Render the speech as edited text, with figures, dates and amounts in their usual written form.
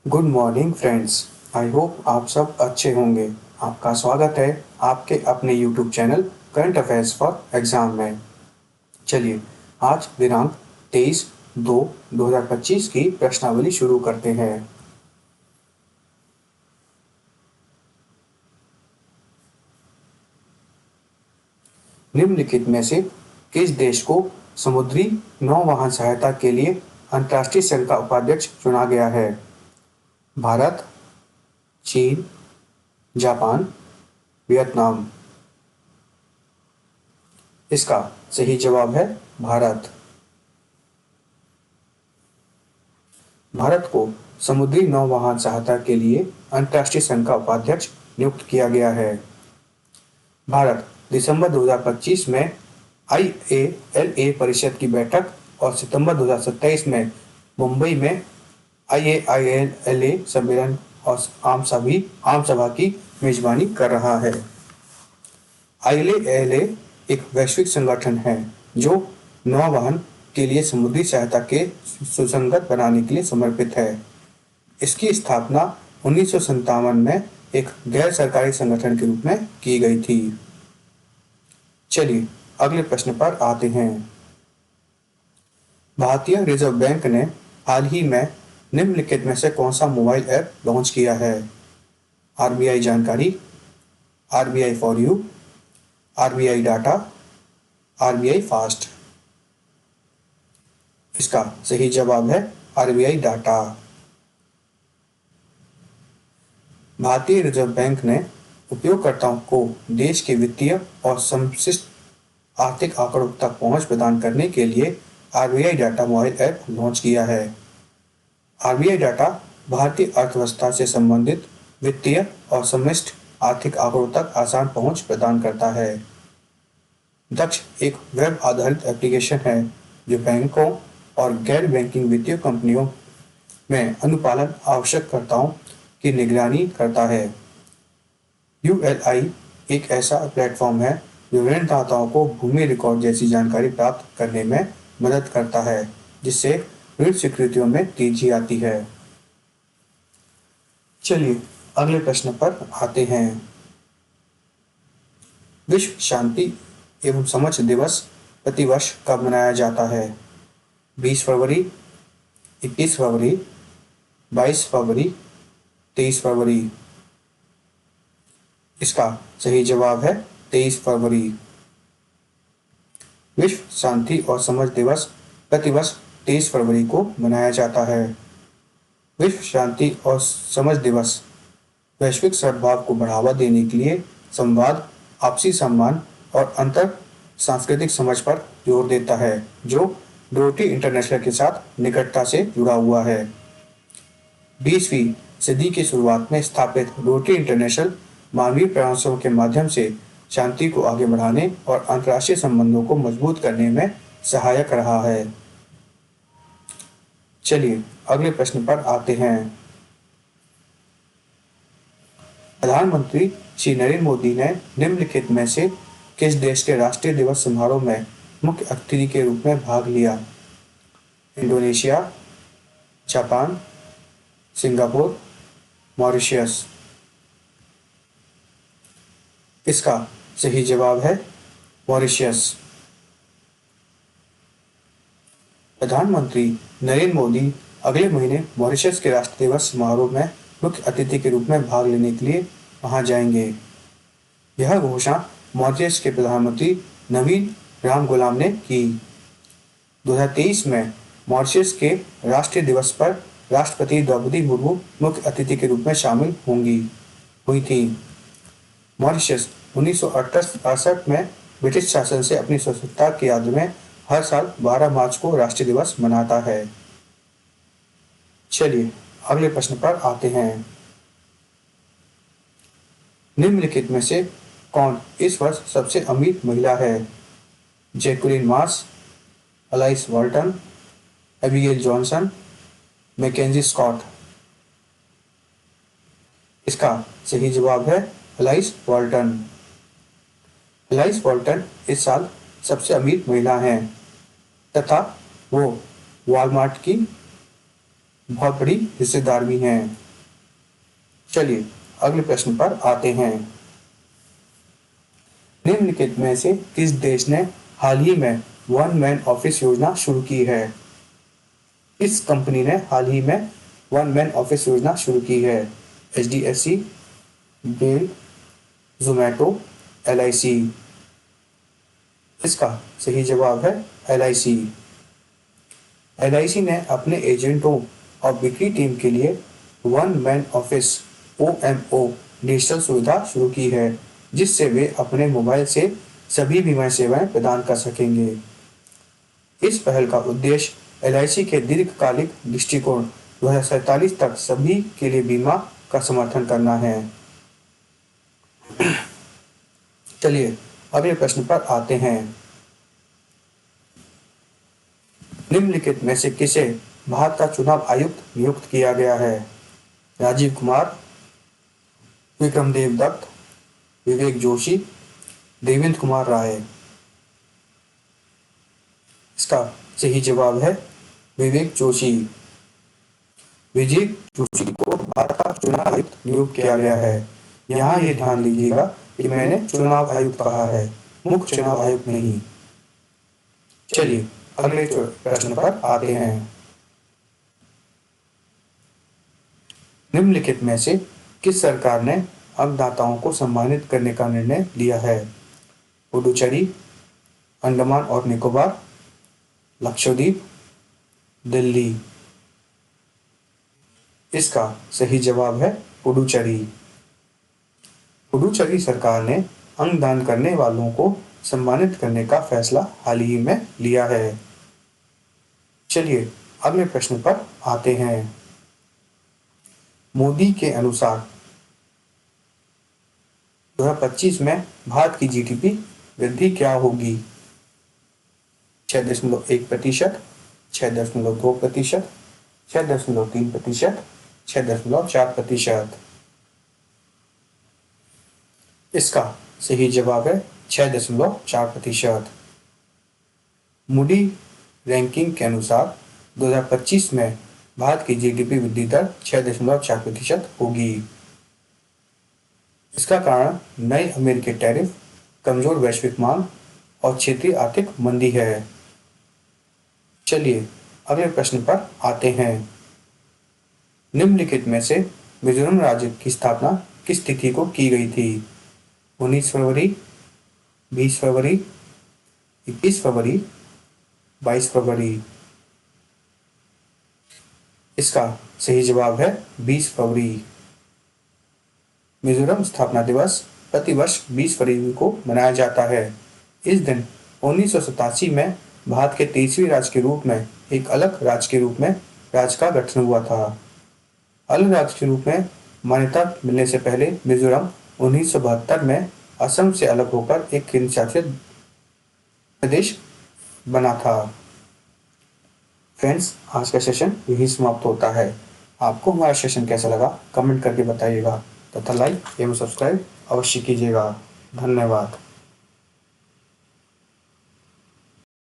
Good morning friends. I hope आप सब अच्छे होंगे। आपका स्वागत है आपके अपने YouTube channel current affairs for exam में। चलिए आज दिनांक 23/2/2025 की प्रश्नावली शुरू करते हैं। निम्नलिखित में से किस देश को समुद्री नौवहन सहायता के लिए अंतर्राष्ट्रीय संघ का उपाध्यक्ष चुना गया है? भारत, चीन, जापान, वियतनाम। इसका सही जवाब है भारत। भारत को समुद्री नौवहन सहायता के लिए अंतर्राष्ट्रीय संघ का उपाध्यक्ष नियुक्त किया गया है। भारत दिसंबर 2025 में IALA परिषद की बैठक और सितंबर 2027 में मुंबई में IAILA सम्मेलन और आम सभा की मेजबानी कर रहा है। IALA एक वैश्विक संगठन है जो नौवहन के लिए समुद्री सहायता के सुसंगत बनाने के लिए समर्पित है। इसकी स्थापना 1957 में एक गैर सरकारी संगठन के रूप में की गई थी। चलिए अगले प्रश्न पर आते हैं। भारतीय रिजर्व बैंक ने हाल ही में निम्नलिखित में से कौन सा मोबाइल ऐप लॉन्च किया है? RBI जानकारी, RBI for you, RBI data, RBI fast. इसका सही जवाब है RBI डाटा। भारतीय रिजर्व बैंक ने उपयोगकर्ताओं को देश के वित्तीय और समष्टि आर्थिक आंकड़ों तक पहुंच प्रदान करने के लिए RBI data mobile app launch किया है। RBI डाटा भारतीय अर्थव्यवस्था से संबंधित वित्तीय और समष्टि आर्थिक आंकड़ों तक आसान पहुंच प्रदान करता है। दक्ष एक वेब आधारित एप्लीकेशन है जो बैंकों और गैर बैंकिंग वित्तीय कंपनियों में अनुपालन आवश्यकताओं की निगरानी करता है। ULI एक ऐसा प्लेटफॉर्म है जो ऋणदाताओं को भूमि रिकॉर्ड जैसी जानकारी प्राप्त करने में मदद करता है, जिससे ऋण स्वीकृतियों में तेजी आती है। चलिए अगले प्रश्न पर आते हैं। विश्व शांति एवं समझ दिवस प्रतिवर्ष कब मनाया जाता है? 20 फरवरी, 21 फरवरी, 22 फरवरी, 23 फरवरी। इसका सही जवाब है 23 फरवरी। विश्व शांति और समझ दिवस प्रतिवर्ष 23 फरवरी को मनाया जाता है। विश्व शांति और समझ दिवस वैश्विक सद्भाव को बढ़ावा देने के लिए संवाद, आपसी सम्मान और अंतर सांस्कृतिक समझ पर जोर देता है, जो रोटरी इंटरनेशनल के साथ निकटता से जुड़ा हुआ है। 20वीं सदी की शुरुआत में स्थापित रोटरी इंटरनेशनल मानवीय प्रयासों के माध्यम से शांति को आगे बढ़ाने और अंतर्राष्ट्रीय संबंधों को मजबूत करने में सहायक रहा है। चलिए अगले प्रश्न पर आते हैं। प्रधानमंत्री श्री नरेंद्र मोदी ने निम्नलिखित में से किस देश के राष्ट्रीय दिवस समारोह में मुख्य अतिथि के रूप में भाग लिया? Indonesia, Japan, Singapore, Mauritius. इसका सही जवाब है मॉरिशस। प्रधानमंत्री नरेंद्र मोदी अगले महीने मॉरिशस के राष्ट्रीय दिवस समारोह में मुख्य अतिथि के रूप में भाग लेने के लिए वहां जाएंगे। यह घोषणा मॉरिशस के प्रधानमंत्री नवीन रामगुलाम ने की। 2023 में मॉरिशस के राष्ट्रीय दिवस पर राष्ट्रपति द्रौपदी मुर्मू मुख्य अतिथि के रूप में शामिल हुई थी। मॉरिशस 1968 में ब्रिटिश शासन से अपनी स्वतंत्रता की याद में हर साल 12 मार्च को राष्ट्रीय दिवस मनाता है। चलिए अगले प्रश्न पर आते हैं। निम्नलिखित में से कौन इस वर्ष सबसे अमीर महिला है? Jacqueline Mars, Alice Walton, Abigail Johnson, MacKenzie Scott. इसका सही जवाब है अलाइस वॉल्टन। अलाइस वॉल्टन इस साल सबसे अमीर महिला हैं तथा वो वॉलमार्ट की बहुत बड़ी हिस्सेदार भी हैं। चलिए अगले प्रश्न पर आते हैं। निम्नलिखित में से किस देश ने हाल ही में वन मैन ऑफिस योजना शुरू की है? इस कंपनी ने हाल ही में वन मैन ऑफिस योजना शुरू की है? HDFC, BEL, Zomato, LIC। इसका सही जवाब है LIC। LIC ने अपने एजेंटों और बिक्री टीम के लिए one man office OMO digital सुविधा शुरू की है, जिससे वे अपने मोबाइल से सभी बीमा सेवाएं प्रदान कर सकेंगे। इस पहल का उद्देश्य LIC के दीर्घकालिक दृष्टिकोण 2047 तक सभी के लिए बीमा का समर्थन करना है। चलिए अगले प्रश्न पर आते हैं। निम्नलिखित में से किसे भारत का चुनाव आयुक्त नियुक्त किया गया है? राजीव कुमार, विक्रमदेव दत्त, विवेक जोशी, देवेंद्र कुमार राय। इसका सही जवाब है विवेक जोशी। विवेक जोशी को भारत का चुनाव आयुक्त नियुक्त किया गया है। यहाँ ये ध्यान दीजिएगा कि मैंने चुनाव आयुक्त कहा है, मुख्य चुनाव आयुक्त नहीं। चलिए अगले प्रश्न पर आते हैं। निम्नलिखित में से किस सरकार ने अंगदाताओं को सम्मानित करने का निर्णय लिया है? पुडुचेरी, अंडमान और निकोबार, लक्षद्वीप, दिल्ली। इसका सही जवाब है पुडुचेरी। पुडुचेरी सरकार ने अंगदान करने वालों को सम्मानित करने का फैसला हाल ही में लिया है। चलिए अगले प्रश्न पर आते हैं। मोदी के अनुसार 2025 में भारत की GDP वृद्धि क्या होगी? 6.1%, 6.2%, 6.3%, 6.4%। इसका सही जवाब है 6.4%। मूडी रैंकिंग के अनुसार 2025 में भारत की GDP वृद्धि दर 6.4% होगी। इसका कारण नए अमेरिकी टैरिफ, कमजोर वैश्विक मांग और क्षेत्रीय आर्थिक मंदी है। चलिए अगले प्रश्न पर आते हैं। निम्नलिखित में से मिजोरम राज्य की स्थापना किस तिथि को की गई थी? 19 फरवरी, 20 फरवरी, 21 फरवरी, 22 फरवरी। इसका सही जवाब है 20 फरवरी। मिजोरम स्थापना दिवस प्रतिवर्ष 20 फरवरी को मनाया जाता है। इस दिन 1987 में भारत के 23वें राज्य के रूप में एक अलग राज्य के रूप में राज्य का गठन हुआ था। अलग राज्य के रूप में मान्यता मिलने से पहले मिजोरम 1972 में असम से अलग होकर एक केंद्र शासित प्रदेश बना था। फ्रेंड्स, आज का सेशन यही समाप्त होता है। आपको हमारा सेशन कैसा लगा कमेंट करके बताइएगा तथा लाइक एवं सब्सक्राइब अवश्य कीजिएगा। धन्यवाद।